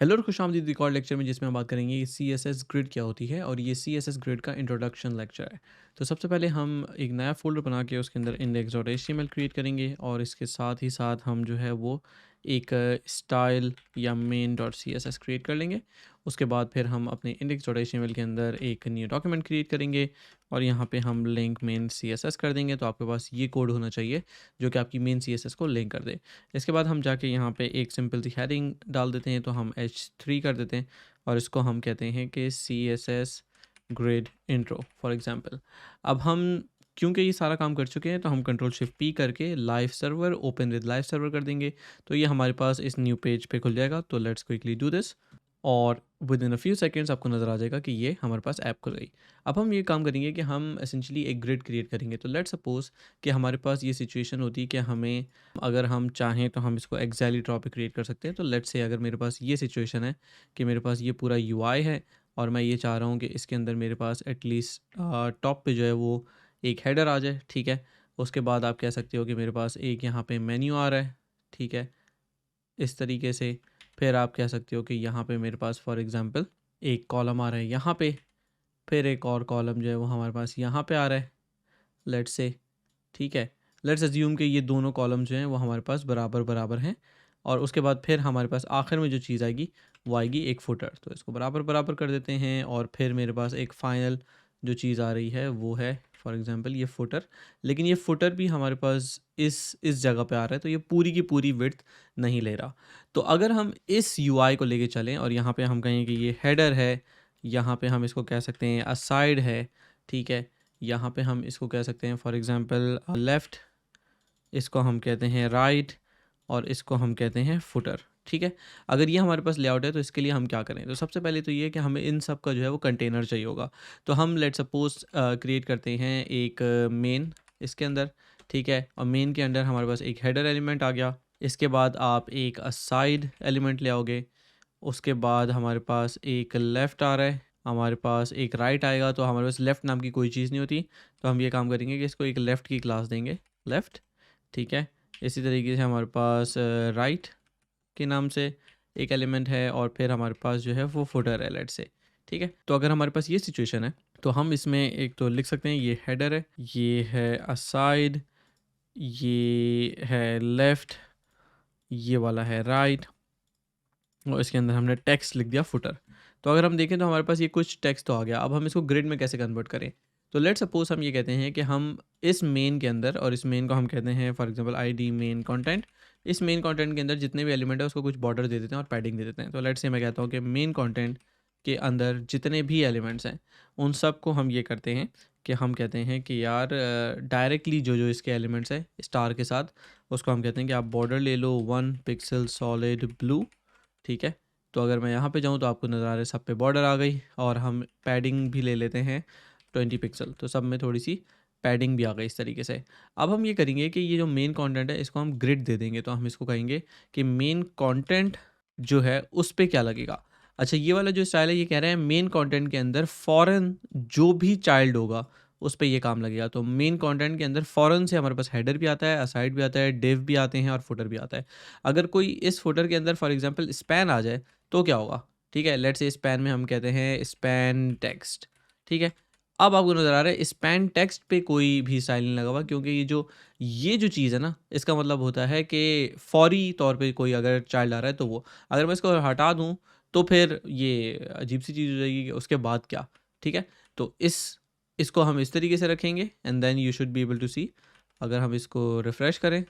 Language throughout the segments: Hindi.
हेलो और खुशामदीद एक और लेक्चर में जिसमें हम बात करेंगे कि सी एस एस ग्रिड क्या होती है और ये सी एस एस ग्रिड का इंट्रोडक्शन लेक्चर है। तो सबसे पहले हम एक नया फ़ोल्डर बना के उसके अंदर index.html क्रिएट करेंगे और इसके साथ ही साथ हम जो है वो एक स्टाइल या main dot C S S create कर लेंगे। उसके बाद फिर हम अपने index.html के अंदर एक न्यू डॉक्यूमेंट क्रिएट करेंगे और यहाँ पे हम link main C S S कर देंगे। तो आपके पास ये कोड होना चाहिए जो कि आपकी मेन सी एस एस को लिंक कर दे। इसके बाद हम जाके यहाँ पे एक सिंपल सी हेडिंग डाल देते हैं, तो हम H3 कर देते हैं और इसको हम कहते हैं कि CSS grid intro for example. अब हम क्योंकि ये सारा काम कर चुके हैं तो हम कंट्रोल शिफ्ट पी करके live server open with live server कर देंगे। तो ये हमारे पास इस न्यू पेज पे खुल जाएगा। तो लेट्स क्विकली डू दिस और with in a few seconds आपको नज़र आ जाएगा कि ये हमारे पास ऐप खुल गई। अब हम ये काम करेंगे कि हम एसेंशली एक ग्रिड क्रिएट करेंगे। तो लेट्स सपोज कि हमारे पास ये सिचुएशन होती है कि हमें अगर हम चाहें तो हम इसको एक्सेली ड्रॉ पे क्रिएट कर सकते हैं। तो लेट्स से अगर मेरे पास ये सिचुएशन है कि मेरे पास ये पूरा यूआई है और मैं ये चाह रहा हूँ कि इसके अंदर मेरे पास एटलीस्ट टॉप पे जो है वो एक हेडर आ जाए, ठीक है। उसके बाद आप कह सकते हो कि मेरे पास एक यहाँ पे मेन्यू आ रहा है, ठीक है, इस तरीके से। फिर आप कह सकते हो कि यहाँ पे मेरे पास फॉर एग्जांपल एक कॉलम आ रहा है यहाँ पे, फिर एक और कॉलम जो है वो हमारे पास यहाँ पे आ रहा है, लेट्स से, ठीक है। लेट्स अज्यूम कि ये दोनों कॉलम जो हैं वो हमारे पास बराबर बराबर हैं और उसके बाद फिर हमारे पास आखिर में जो चीज़ आएगी वो आएगी एक फुटर। तो इसको बराबर बराबर कर देते हैं और फिर मेरे पास एक फ़ाइनल जो चीज़ आ रही है वो है फॉर एग्जांपल ये फुटर। लेकिन ये फुटर भी हमारे पास इस जगह पे आ रहा है, तो ये पूरी की पूरी विड्थ नहीं ले रहा। तो अगर हम इस यूआई को लेके चलें और यहाँ पे हम कहें कि ये हेडर है, यहाँ पे हम इसको कह सकते हैं असाइड है, ठीक है। यहाँ पे हम इसको कह सकते हैं फॉर एग्जांपल लेफ़्ट, इसको हम कहते हैं राइट और इसको हम कहते हैं फुटर, ठीक है। अगर ये हमारे पास लेआउट है तो इसके लिए हम क्या करें? तो सबसे पहले तो ये है कि हमें इन सब का जो है वो कंटेनर चाहिए होगा। तो हम लेट्स सपोज क्रिएट करते हैं एक मेन इसके अंदर, ठीक है। और मेन के अंदर हमारे पास एक हेडर एलिमेंट आ गया। इसके बाद आप एक असाइड एलिमेंट ले आओगे। उसके बाद हमारे पास एक लेफ़्ट आ रहा है, हमारे पास एक राइट आएगा। तो हमारे पास लेफ़्ट नाम की कोई चीज़ नहीं होती। तो हम ये काम करेंगे कि इसको एक लेफ़्ट की क्लास देंगे, लेफ़्ट, ठीक है। इसी तरीके से हमारे पास राइट के नाम से एक एलिमेंट है और फिर हमारे पास जो है वो फुटर है, लेट्स से, ठीक है। तो अगर हमारे पास ये सिचुएशन है तो हम इसमें एक तो लिख सकते हैं ये हेडर है, ये है असाइड, ये है लेफ़्ट, ये वाला है राइट और इसके अंदर हमने टेक्स्ट लिख दिया फुटर। तो अगर हम देखें तो हमारे पास ये कुछ टेक्स्ट तो आ गया। अब हम इसको ग्रिड में कैसे कन्वर्ट करें? तो लेट्स सपोज हम ये कहते हैं कि हम इस मेन के अंदर, और इस मेन को हम कहते हैं for example ID main content. इस मेन कंटेंट के अंदर जितने भी एलिमेंट है उसको कुछ बॉर्डर दे देते हैं और पैडिंग दे देते हैं। तो लेट्स से मैं कहता हूँ कि मेन कंटेंट के अंदर जितने भी एलिमेंट्स हैं उन सब को हम ये करते हैं कि हम कहते हैं कि यार डायरेक्टली जो जो इसके एलिमेंट्स हैं स्टार के साथ, उसको हम कहते हैं कि आप बॉर्डर ले लो 1 पिक्सल सॉलिड ब्लू, ठीक है। तो अगर मैं यहाँ पे जाऊँ तो आपको नज़र आ रहा है सब पे बॉर्डर आ गई और हम पैडिंग भी ले लेते हैं 20 पिक्सल। तो सब में थोड़ी सी पैडिंग भी आ गई इस तरीके से। अब हम ये करेंगे कि ये जो मेन कंटेंट है इसको हम ग्रिड दे देंगे। तो हम इसको कहेंगे कि मेन कंटेंट जो है उस पे क्या लगेगा। अच्छा, ये वाला जो स्टाइल है ये कह रहे हैं मेन कंटेंट के अंदर फ़ॉरन जो भी चाइल्ड होगा उस पे ये काम लगेगा। तो मेन कंटेंट के अंदर फ़ॉरन से हमारे पास हेडर भी आता है, असाइड भी आता है, डिव भी आते हैं और फुटर भी आता है। अगर कोई इस फुटर के अंदर फॉर एग्जांपल स्पैन आ जाए तो क्या होगा? ठीक है, लेट्स से स्पैन में हम कहते हैं स्पैन टेक्स्ट, ठीक है। अब आपको नज़र आ रहा है स्पैन टेक्स्ट पे कोई भी स्टाइल नहीं लगा हुआ, क्योंकि ये जो चीज़ है ना, इसका मतलब होता है कि फौरी तौर पे कोई अगर चाइल्ड आ रहा है तो वो, अगर मैं इसको हटा दूँ तो फिर ये अजीब सी चीज़ हो जाएगी कि उसके बाद क्या, ठीक है। तो इसको हम इस तरीके से रखेंगे and then you should be able to see. अगर हम इसको रिफ्रेश करें,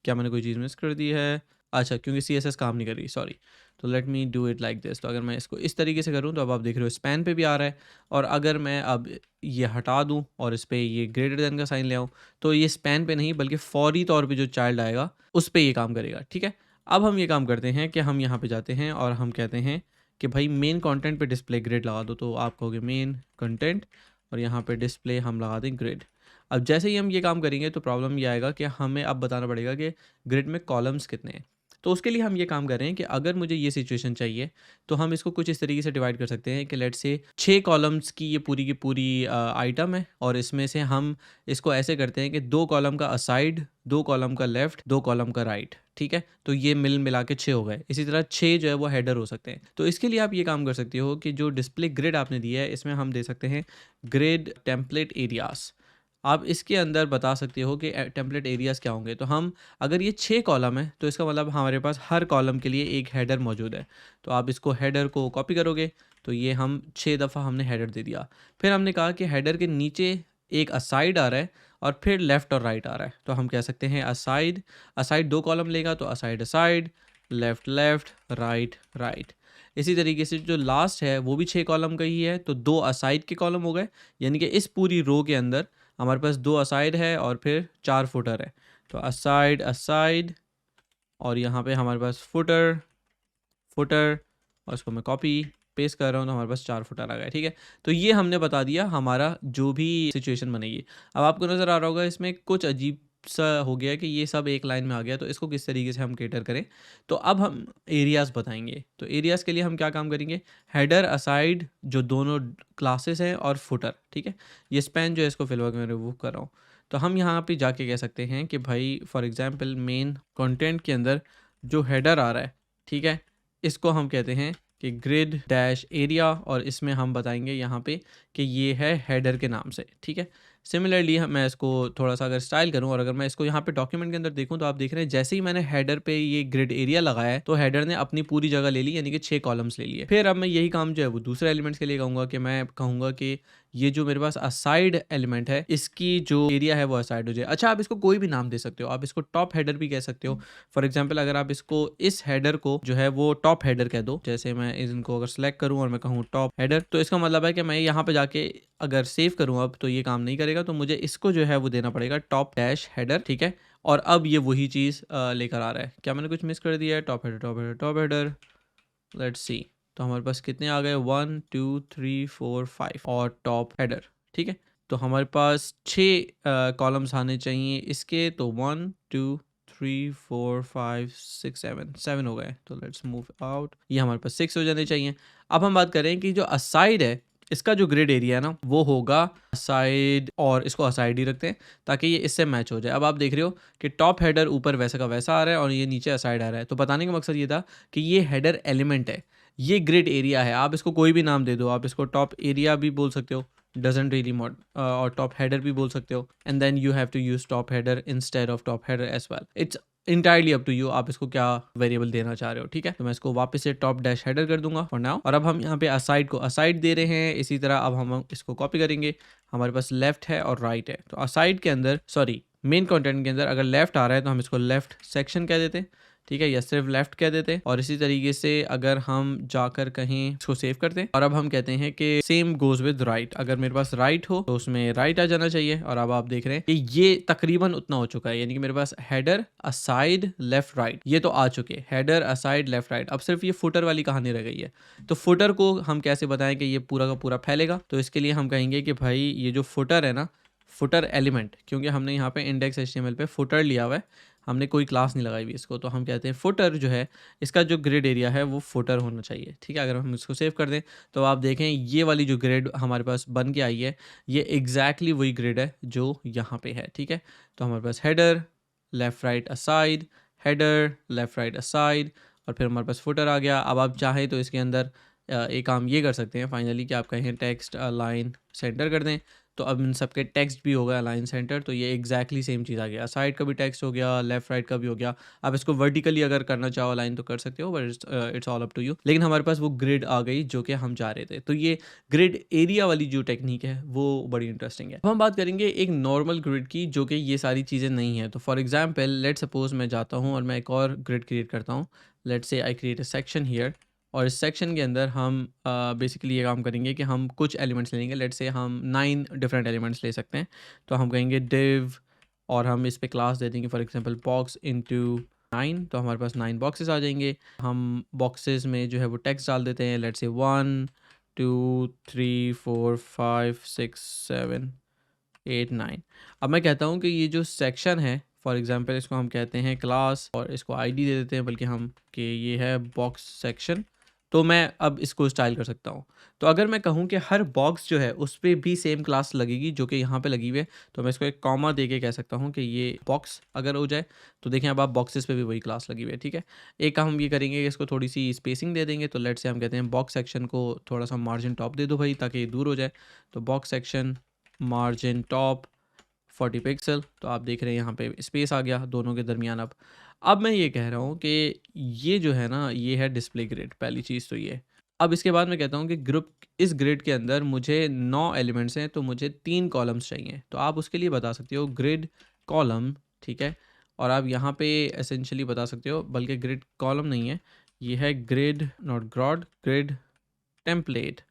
क्या मैंने कोई चीज़ मिस कर दी है? अच्छा, क्योंकि सीएसएस काम नहीं कर रही, सॉरी। तो let me do it like this. तो अगर मैं इसको इस तरीके से करूँ तो अब आप देख रहे हो स्पैन पे भी आ रहा है। और अगर मैं अब ये हटा दूँ और इस पे ये ग्रेटर देन का साइन ले आऊँ तो ये स्पैन पे नहीं बल्कि फौरी तौर पे जो चाइल्ड आएगा उस पे ये काम करेगा, ठीक है। अब हम ये काम करते हैं कि हम यहाँ पे जाते हैं और हम कहते हैं कि भाई मेन कंटेंट पे डिस्प्ले ग्रिड लगा दो। तो आप कहोगे मेन कंटेंट और यहाँ पे डिस्प्ले हम लगा दें ग्रिड। अब जैसे ही हम ये काम करेंगे तो प्रॉब्लम ये आएगा कि हमें अब बताना पड़ेगा कि ग्रिड में कॉलम्स कितने हैं। तो उसके लिए हम ये काम कर रहे हैं कि अगर मुझे ये सिचुएशन चाहिए तो हम इसको कुछ इस तरीके से डिवाइड कर सकते हैं कि लेट्स से 6 कॉलम्स की ये पूरी की पूरी आइटम है और इसमें से हम इसको ऐसे करते हैं कि 2 कॉलम का असाइड, 2 कॉलम का लेफ्ट, 2 कॉलम का राइट, ठीक है? तो ये मिल मिला के 6 हो गए। इसी तरह 6 जो है वो हेडर हो सकते हैं। तो इसके लिए आप ये काम कर सकते हो कि जो डिस्प्ले ग्रिड आपने दिया है इसमें हम दे सकते हैं ग्रिड टेम्पलेट एरियाज़। आप इसके अंदर बता सकते हो कि टेम्पलेट एरियाज़ क्या होंगे। तो हम अगर ये 6 कॉलम है तो इसका मतलब हमारे पास हर कॉलम के लिए एक हेडर मौजूद है। तो आप इसको हेडर को कॉपी करोगे तो ये हम 6 दफ़ा हमने हेडर दे दिया। फिर हमने कहा कि हेडर के नीचे एक असाइड आ रहा है और फिर लेफ़्ट और राइट आ रहा है। तो हम कह सकते हैं असाइड, असाइड 2 कॉलम लेगा तो aside aside, left left, right right. इसी तरीके से जो लास्ट है वो भी 6 कॉलम का ही है तो 2 असाइड के कॉलम हो गए। यानी कि इस पूरी रो के अंदर हमारे पास 2 असाइड है और फिर 4 फुटर है। तो असाइड असाइड और यहाँ पे हमारे पास फुटर फुटर और इसको मैं कॉपी पेस्ट कर रहा हूँ तो हमारे पास 4 फुटर आ गए, ठीक है? तो ये हमने बता दिया हमारा जो भी सिचुएशन बनेगी। अब आपको नज़र आ रहा होगा इसमें कुछ अजीब सा हो गया कि ये सब एक लाइन में आ गया, तो इसको किस तरीके से हम कैटर करें। तो अब हम एरियाज़ बताएंगे। तो एरियाज़ के लिए हम क्या काम करेंगे, हेडर असाइड जो दोनों क्लासेस हैं और फुटर, ठीक है? ये स्पैन जो है इसको फिलहाल मैं रिमूव कर रहा हूँ। तो हम यहाँ पे जाके कह सकते हैं कि भाई फॉर एग्जांपल मेन कंटेंट के अंदर जो हेडर आ रहा है, ठीक है, इसको हम कहते हैं कि ग्रिड डैश एरिया और इसमें हम बताएंगे यहाँ पे कि ये है हेडर के नाम से, ठीक है? सिमिलरली मैं इसको थोड़ा सा अगर स्टाइल करूँ और अगर मैं इसको यहाँ पे डॉक्यूमेंट के अंदर देखूँ तो आप देख रहे हैं जैसे ही मैंने हेडर पे ये ग्रिड एरिया लगाया है तो हेडर ने अपनी पूरी जगह ले ली, यानी कि 6 कॉलम्स ले लिए। फिर अब मैं यही काम जो है वो दूसरे एलिमेंट्स के लिए कहूँगा कि मैं कहूँगा कि ये जो मेरे पास असाइड एलिमेंट है इसकी जो एरिया है वो असाइड हो जाए। अच्छा, आप इसको कोई भी नाम दे सकते हो, आप इसको टॉप हेडर भी कह सकते हो। फॉर एग्जाम्पल अगर आप इसको इस हेडर को जो है वो टॉप हेडर कह दो, जैसे मैं इनको अगर सेलेक्ट करूँ और मैं कहूँ टॉप हेडर, तो इसका मतलब है कि मैं यहाँ पे जाके अगर सेव करूँ अब तो ये काम नहीं करेगा, तो मुझे इसको जो है वो देना पड़ेगा टॉप डैश हेडर, ठीक है? और अब ये वही चीज़ लेकर आ रहा है। क्या मैंने कुछ मिस कर दिया है? Top header top header top header, let's see. तो हमारे पास कितने आ गए, 1 2 3 4 5 और टॉप हेडर, ठीक है? तो हमारे पास 6 कॉलम्स आने चाहिए इसके, तो 1 2 3 4 5 6 7 7 हो गए। तो लेट्स मूव आउट, ये हमारे पास 6 हो जाने चाहिए। अब हम बात करें कि जो असाइड है इसका जो ग्रिड एरिया है ना वो होगा असाइड, और इसको असाइड ही रखते हैं ताकि ये इससे मैच हो जाए। अब आप देख रहे हो कि टॉप हेडर ऊपर वैसा का वैसा आ रहा है और ये नीचे असाइड आ रहा है। तो बताने का मकसद ये था कि ये हेडर एलिमेंट है, ये ग्रिड एरिया है। आप इसको कोई भी नाम दे दो, आप इसको टॉप एरिया भी बोल सकते हो, डजंट रियली मॉड, और टॉप हेडर भी बोल सकते हो, and then you have to use top header instead of top header as well. It's entirely up to you, आप इसको क्या वेरिएबल देना चाह रहे हो, ठीक है? तो मैं इसको वापस से टॉप डैश हेडर कर दूंगा फॉर नाउ। और अब हम यहाँ पे असाइड को असाइड दे रहे हैं। इसी तरह अब हम इसको कॉपी करेंगे, हमारे पास लेफ्ट है और राइट है। तो असाइड के अंदर, सॉरी मेन कंटेंट के अंदर अगर लेफ्ट आ रहा है तो हम इसको लेफ्ट सेक्शन कह देते हैं, ठीक है, या सिर्फ लेफ्ट कह देते हैं। और इसी तरीके से अगर हम जाकर कहीं इसको सेव करते हैं और अब हम कहते हैं कि सेम गोज विद राइट, अगर मेरे पास राइट हो तो उसमें राइट आ जाना चाहिए। और अब आप देख रहे हैं कि ये तकरीबन उतना हो चुका है, यानी कि मेरे पास हेडर असाइड लेफ्ट राइट ये तो आ चुके हैं, हेडर असाइड लेफ्ट राइट। अब सिर्फ ये फुटर वाली कहानी रह गई है। तो फुटर को हम कैसे बताएं कि ये पूरा का पूरा फैलेगा? तो इसके लिए हम कहेंगे कि भाई ये जो फुटर है ना, फुटर एलिमेंट, क्योंकि हमने यहाँ पे इंडेक्स एचटीएमएल पे फुटर लिया हुआ है, हमने कोई क्लास नहीं लगाई हुई इसको, तो हम कहते हैं फुटर जो है इसका जो ग्रिड एरिया है वो फुटर होना चाहिए, ठीक है? अगर हम इसको सेव कर दें तो आप देखें ये वाली जो ग्रिड हमारे पास बन के आई है ये एग्जैक्टली वही ग्रिड है जो यहाँ पे है, ठीक है? तो हमारे पास header left right aside, header left right aside, और फिर हमारे पास फुटर आ गया। अब आप चाहें तो इसके अंदर एक काम ये कर सकते हैं फाइनली कि आप कहें टेक्स्ट अलाइन सेंटर कर दें, तो अब इन सबके टेक्स्ट भी हो गया अलाइन सेंटर, तो ये एग्जैक्टली सेम चीज़ आ गया। साइड का भी टेक्स्ट हो गया, लेफ्ट राइट का भी हो गया। आप इसको वर्टिकली अगर करना चाहो अलाइन तो कर सकते हो, but it's all up to you. लेकिन हमारे पास वो ग्रिड आ गई जो कि हम चाह रहे थे। तो ये ग्रिड एरिया वाली जो टेक्निक है वो बड़ी इंटरेस्टिंग है। अब हम बात करेंगे एक नॉर्मल ग्रिड की जो कि ये सारी चीज़ें नहीं है। तो फॉर एग्जाम्पल लेट सपोज मैं जाता हूँ और मैं एक और ग्रिड क्रिएट करता हूँ। लेट से I create a section here, और इस सेक्शन के अंदर हम बेसिकली ये काम करेंगे कि हम कुछ एलिमेंट्स लेंगे। लेट्स से हम 9 डिफरेंट एलिमेंट्स ले सकते हैं। तो हम कहेंगे div और हम इस पे क्लास दे देंगे फॉर एग्जांपल बॉक्स इनटू 9, तो हमारे पास 9 बॉक्सेस आ जाएंगे। हम बॉक्सेस में जो है वो टेक्स्ट डाल देते हैं, लेट्स से 1 2 3 4 5 6 7 8 9। अब मैं कहता हूँ कि ये जो सेक्शन है फॉर एग्जांपल इसको हम कहते हैं क्लास, और इसको आईडी दे देते हैं, बल्कि हम कि ये है बॉक्स सेक्शन, तो मैं अब इसको स्टाइल कर सकता हूँ। तो अगर मैं कहूँ कि हर बॉक्स जो है उस पे भी सेम क्लास लगेगी जो कि यहाँ पे लगी हुई है, तो मैं इसको एक कॉमा दे के कह सकता हूँ कि ये बॉक्स अगर हो जाए, तो देखें अब आप बॉक्सेस पे भी वही क्लास लगी हुई है, ठीक है। एक काम हम ये करेंगे कि इसको थोड़ी सी स्पेसिंग दे देंगे। तो लेट से हम कहते हैं बॉक्स सेक्शन को थोड़ा सा मार्जिन टॉप दे दो भाई, ताकि ये दूर हो जाए। तो box section margin top 40 pixel, तो आप देख रहे हैं यहाँ पे स्पेस आ गया दोनों के दरमियान। अब मैं ये कह रहा हूँ कि ये जो है ना, ये है डिस्प्ले ग्रिड, पहली चीज़ तो ये। अब इसके बाद मैं कहता हूँ कि ग्रुप इस ग्रिड के अंदर मुझे 9 एलिमेंट्स हैं, तो मुझे 3 कॉलम्स चाहिए। तो आप उसके लिए बता सकते हो ग्रिड कॉलम, ठीक है। और आप यहाँ पे एसेंशियली बता सकते हो, बल्कि ग्रिड कॉलम नहीं है, ये है grid not grod, grid template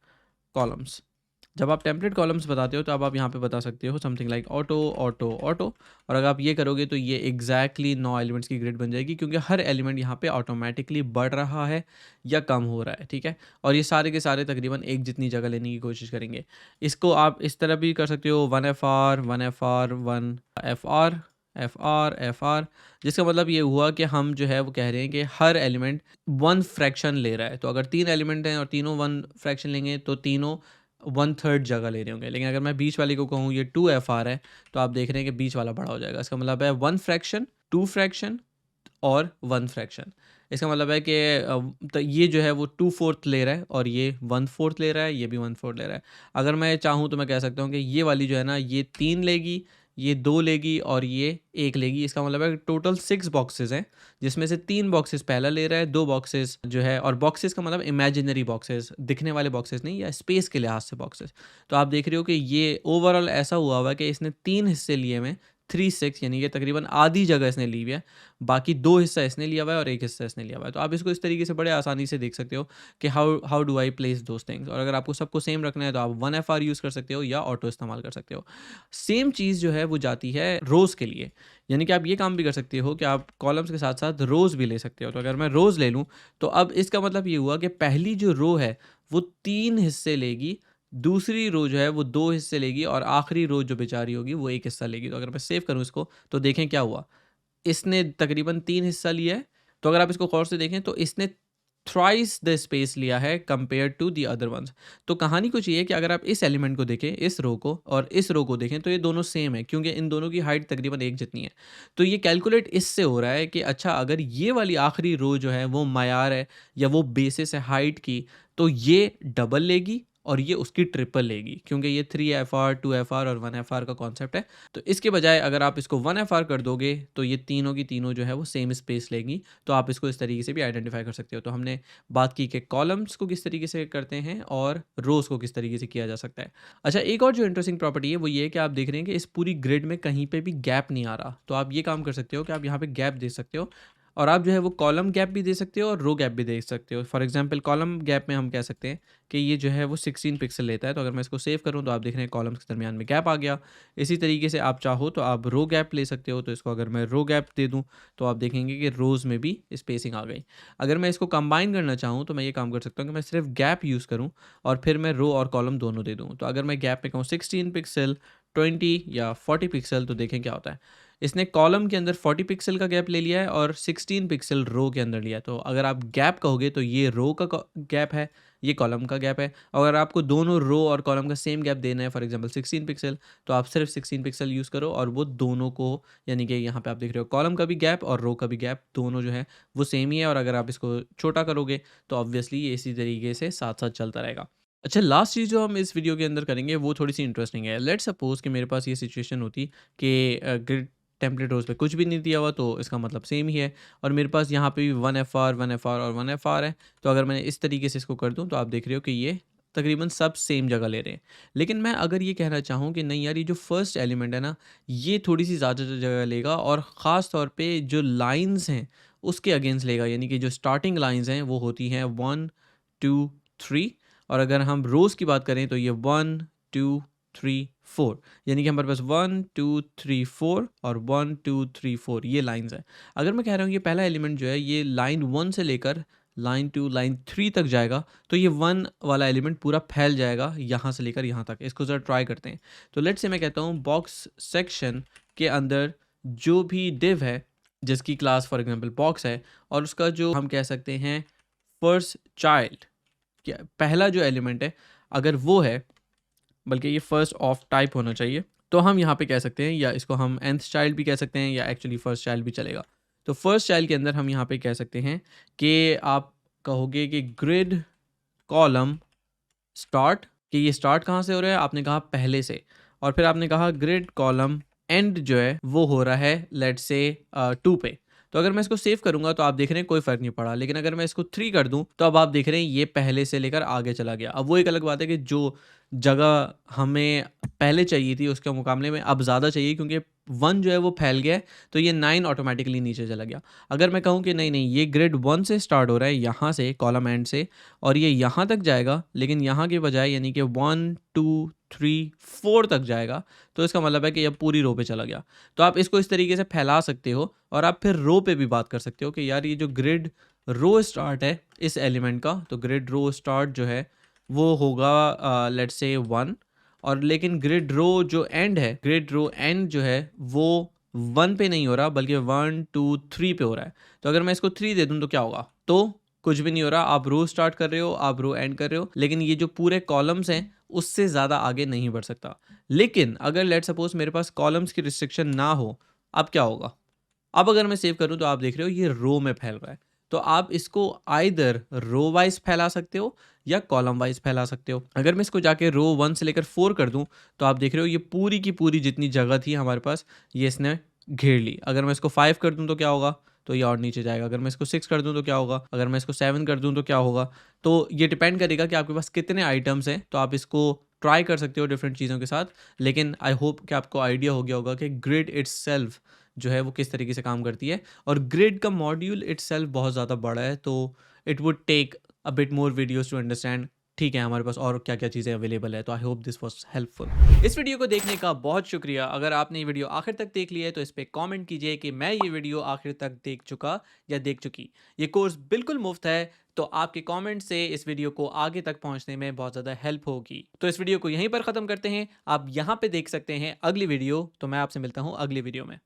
columns. जब आप टेम्पलेट कॉलम्स बताते हो तो अब आप यहाँ पे बता सकते हो something like auto auto auto. और अगर आप ये करोगे तो ये एग्जैक्टली 9 एलिमेंट्स की ग्रिड बन जाएगी, क्योंकि हर एलिमेंट यहाँ पे ऑटोमेटिकली बढ़ रहा है या कम हो रहा है, ठीक है। और ये सारे के सारे तकरीबन एक जितनी जगह लेने की कोशिश करेंगे। इसको आप इस तरह भी कर सकते हो, 1 FR 1 FR 1 FR FR FR, जिसका मतलब ये हुआ कि हम जो है वो कह रहे हैं कि हर एलिमेंट 1 फ्रैक्शन ले रहा है। तो अगर 3 एलिमेंट हैं और तीनों 1 फ्रैक्शन लेंगे, तो तीनों 1/3 जगह ले रहे होंगे। लेकिन अगर मैं बीच वाले को कहूँ ये 2 FR है, तो आप देख रहे हैं कि बीच वाला बड़ा हो जाएगा। इसका मतलब है 1 फ्रैक्शन, 2 फ्रैक्शन और 1 फ्रैक्शन। इसका मतलब है कि तो ये जो है वो 2/4 ले रहा है, और ये 1/4 ले रहा है, ये भी 1/4 ले रहा है। अगर मैं चाहूँ तो मैं कह सकता हूँ कि ये वाली जो है ना, ये 3 लेगी, ये 2 लेगी और ये 1 लेगी। इसका मतलब है कि टोटल 6 बॉक्सेस हैं, जिसमें से 3 बॉक्सेस पहला ले रहा है, 2 बॉक्सेस जो है, और बॉक्सेस का मतलब इमेजिनरी बॉक्सेस, दिखने वाले बॉक्सेस नहीं, या स्पेस के लिहाज से बॉक्सेस। तो आप देख रहे हो कि ये ओवरऑल ऐसा हुआ हुआ है कि इसने 3 हिस्से लिए हुए हैं, 3/6, यानी कि तकरीबन आधी जगह इसने ली हुई है। बाकी 2 हिस्सा इसने लिया हुआ है और 1 हिस्सा इसने लिया हुआ है। तो आप इसको इस तरीके से बड़े आसानी से देख सकते हो कि how how do I place those things. और अगर आपको सबको सेम रखना है तो आप 1 FR यूज़ कर सकते हो या ऑटो इस्तेमाल कर सकते हो। सेम चीज़ जो है वो जाती है रोज़ के लिए, यानी कि आप ये काम भी कर सकते हो कि आप कॉलम्स के साथ-साथ रोज़ भी ले सकते हो। तो अगर मैं रोज़ ले लूँ, तो अब इसका मतलब ये हुआ कि पहली जो रो है वो 3 हिस्से लेगी, दूसरी रो जो है वो 2 हिस्से लेगी, और आखिरी रो जो बेचारी होगी वो 1 हिस्सा लेगी। तो अगर मैं सेव करूँ इसको, तो देखें क्या हुआ। इसने तकरीबन 3 हिस्सा लिया है। तो अगर आप इसको गौर से देखें तो इसने थ्राइस द स्पेस लिया है compare to the other ones. तो कहानी कुछ ये है कि अगर आप इस एलिमेंट को देखें, इस रो को और इस रो को देखें, तो ये दोनों सेम है, क्योंकि इन दोनों की हाइट तकरीबन एक जितनी है। तो ये कैलकुलेट इससे हो रहा है कि अच्छा, अगर ये वाली आखिरी रो जो है वो मायार है या वो बेसिस है हाइट की, तो ये डबल लेगी और ये उसकी ट्रिपल लेगी, क्योंकि ये 3 FR 2 FR और 1 FR का कॉन्सेप्ट है। तो इसके बजाय अगर आप इसको 1 FR कर दोगे, तो ये तीनों की तीनों जो है वो सेम स्पेस लेंगी। तो आप इसको इस तरीके से भी आइडेंटिफाई कर सकते हो। तो हमने बात की कि कॉलम्स को किस तरीके से करते हैं और रोज़ को किस तरीके से किया जा सकता है। अच्छा, एक और जो इंटरेस्टिंग प्रॉपर्टी है वो ये है कि आप देख रहे हैं कि इस पूरी ग्रिड में कहीं पे भी गैप नहीं आ रहा। तो आप ये काम कर सकते हो कि आप यहाँ पे गैप दे सकते हो, और आप जो है वो कॉलम गैप भी दे सकते हो और रो गैप भी दे सकते हो। फॉर एग्जांपल कॉलम गैप में हम कह सकते हैं कि ये जो है वो 16 पिक्सल लेता है। तो अगर मैं इसको सेव करूँ, तो आप देख रहे हैं कॉलम्स के दरमियान में गैप आ गया। इसी तरीके से आप चाहो तो आप रो गैप ले सकते हो। तो इसको अगर मैं रो गैप दे दूँ, तो आप देखेंगे कि रोज़ में भी स्पेसिंग आ गई। अगर मैं इसको कंबाइन करना चाहूँ, तो मैं ये काम कर सकता हूँ कि मैं सिर्फ गैप यूज़ करूँ और फिर मैं रो और कॉलम दोनों दे दूँ। तो अगर मैं गैप में कहूँ 16 पिक्सल, 20 या 40 पिक्सल, तो देखें क्या होता है। इसने कॉलम के अंदर 40 पिक्सल का गैप ले लिया है और 16 पिक्सल रो के अंदर लिया है। तो अगर आप गैप कहोगे, तो ये रो का गैप है, ये कॉलम का गैप है। और अगर आपको दोनों रो और कॉलम का सेम गैप देना है, फॉर एग्जांपल 16 पिक्सल, तो आप सिर्फ 16 पिक्सल यूज़ करो और वो दोनों को, यानी कि यहाँ पे आप देख रहे हो कॉलम का भी गैप और रो का भी गैप, दोनों जो है वो सेम ही है। और अगर आप इसको छोटा करोगे, तो ऑब्वियसली ये इसी तरीके से साथ साथ चलता रहेगा। अच्छा, लास्ट चीज़ जो हम इस वीडियो के अंदर करेंगे वो थोड़ी सी इंटरेस्टिंग है। लेट्स सपोज कि मेरे पास ये सिचुएशन होती कि ग्रिड टेम्पलेट रोज़ पे कुछ भी नहीं दिया हुआ, तो इसका मतलब सेम ही है। और मेरे पास यहाँ पे भी 1 FR 1 FR और 1 FR है। तो अगर मैंने इस तरीके से इसको कर दूँ, तो आप देख रहे हो कि ये तकरीबन सब सेम जगह ले रहे हैं। लेकिन मैं अगर ये कहना चाहूँ कि नहीं यार, ये जो फर्स्ट एलिमेंट है ना, ये थोड़ी सी ज़्यादा जगह लेगा, और ख़ास तौर पे जो लाइंस हैं उसके अगेंस्ट लेगा। यानी कि जो स्टार्टिंग लाइंस हैं वो होती हैं 1 2 3, और अगर हम रोज़ की बात करें, तो ये 1 2 3 4, यानी कि हमारे पास 1 2 3 4 और 1 2 3 4 ये लाइंस है। अगर मैं कह रहा हूँ ये पहला एलिमेंट जो है ये लाइन 1 से लेकर लाइन 2 लाइन 3 तक जाएगा, तो ये 1 वाला एलिमेंट पूरा फैल जाएगा यहाँ से लेकर यहाँ तक। इसको ज़रा ट्राई करते हैं। तो लेट्स से मैं कहता हूँ बॉक्स सेक्शन के अंदर जो भी डिव है, जिसकी क्लास फॉर एग्जांपल बॉक्स है, और उसका जो हम कह सकते हैं फर्स्ट चाइल्ड, कि पहला जो एलिमेंट है अगर वो है, बल्कि ये फर्स्ट ऑफ टाइप होना चाहिए, तो हम यहाँ पे कह सकते हैं, या इसको हम nth चाइल्ड भी कह सकते हैं, या एक्चुअली फर्स्ट चाइल्ड भी चलेगा। तो फर्स्ट चाइल्ड के अंदर हम यहाँ पे कह सकते हैं कि आप कहोगे कि ग्रिड कॉलम स्टार्ट, कि ये स्टार्ट कहाँ से हो रहा है, आपने कहा पहले से, और फिर आपने कहा ग्रिड कॉलम एंड जो है वो हो रहा है लेट्स से 2 पे। तो अगर मैं इसको सेव करूंगा तो आप देख रहे हैं कोई फ़र्क नहीं पड़ा, लेकिन अगर मैं इसको 3 कर दूं तो अब आप देख रहे हैं ये पहले से लेकर आगे चला गया। अब वो एक अलग बात है कि जो जगह हमें पहले चाहिए थी उसके मुकाबले में अब ज़्यादा चाहिए, क्योंकि 1 जो है वो फैल गया है, तो ये 9 ऑटोमेटिकली नीचे चला गया। अगर मैं कहूँ कि नहीं नहीं ये ग्रिड 1 से स्टार्ट हो रहा है, यहाँ से कॉलम एंड से, और ये यहाँ तक जाएगा, लेकिन यहाँ के बजाय यानी कि 1 2 3 4 तक जाएगा, तो इसका मतलब है कि अब पूरी रो पे चला गया। तो आप इसको इस तरीके से फैला सकते हो, और आप फिर रो पे भी बात कर सकते हो कि यार ये जो ग्रिड रो स्टार्ट है इस एलिमेंट का, तो ग्रिड रो स्टार्ट जो है वो होगा लेट्स से 1, और लेकिन ग्रिड रो जो एंड है, ग्रिड रो एंड जो है वो 1 पे नहीं हो रहा, बल्कि 1 2 3 पे हो रहा है। तो अगर मैं इसको 3 दे दूं तो क्या होगा, तो कुछ भी नहीं हो रहा, आप रो स्टार्ट कर रहे हो, आप रो एंड कर रहे हो, लेकिन ये जो पूरे कॉलम्स हैं उससे ज़्यादा आगे नहीं बढ़ सकता। लेकिन अगर लेट सपोज मेरे पास कॉलम्स की रिस्ट्रिक्शन ना हो, अब क्या होगा, अब अगर मैं सेव करूं तो आप देख रहे हो ये रो में फैल रहा है। तो आप इसको आइदर रो वाइज फैला सकते हो या कॉलम वाइज फैला सकते हो। अगर मैं इसको जाके रो 1 से लेकर 4 कर दूं तो आप देख रहे हो ये पूरी की पूरी जितनी जगह थी हमारे पास ये इसने घेर ली। अगर मैं इसको 5 कर दूं तो क्या होगा, तो ये और नीचे जाएगा। अगर मैं इसको 6 कर दूं तो क्या होगा, अगर मैं इसको 7 कर दूं तो क्या होगा। तो ये डिपेंड करेगा कि आपके पास कितने आइटम्स हैं, तो आप इसको ट्राई कर सकते हो डिफरेंट चीज़ों के साथ। लेकिन आई होप कि आपको आइडिया हो गया होगा कि ग्रिड इट्सेल्फ जो है वो किस तरीके से काम करती है, और ग्रिड का मॉड्यूल इटसेल्फ बहुत ज़्यादा बड़ा है, तो it would take a bit more videos to understand. ठीक है, हमारे पास और क्या क्या चीज़ें अवेलेबल है। तो I hope this was helpful. इस वीडियो को देखने का बहुत शुक्रिया। अगर आपने ये वीडियो आखिर तक देख लिया है तो इस पे कमेंट कीजिए कि मैं ये वीडियो आखिर तक देख चुका या देख चुकी। ये कोर्स बिल्कुल मुफ्त है, तो आपके कमेंट से इस वीडियो को आगे तक पहुंचने में बहुत ज़्यादा हेल्प होगी। तो इस वीडियो को यहीं पर ख़त्म करते हैं। आप यहाँ पे देख सकते हैं अगली वीडियो। तो मैं आपसे मिलता हूँ अगली वीडियो में।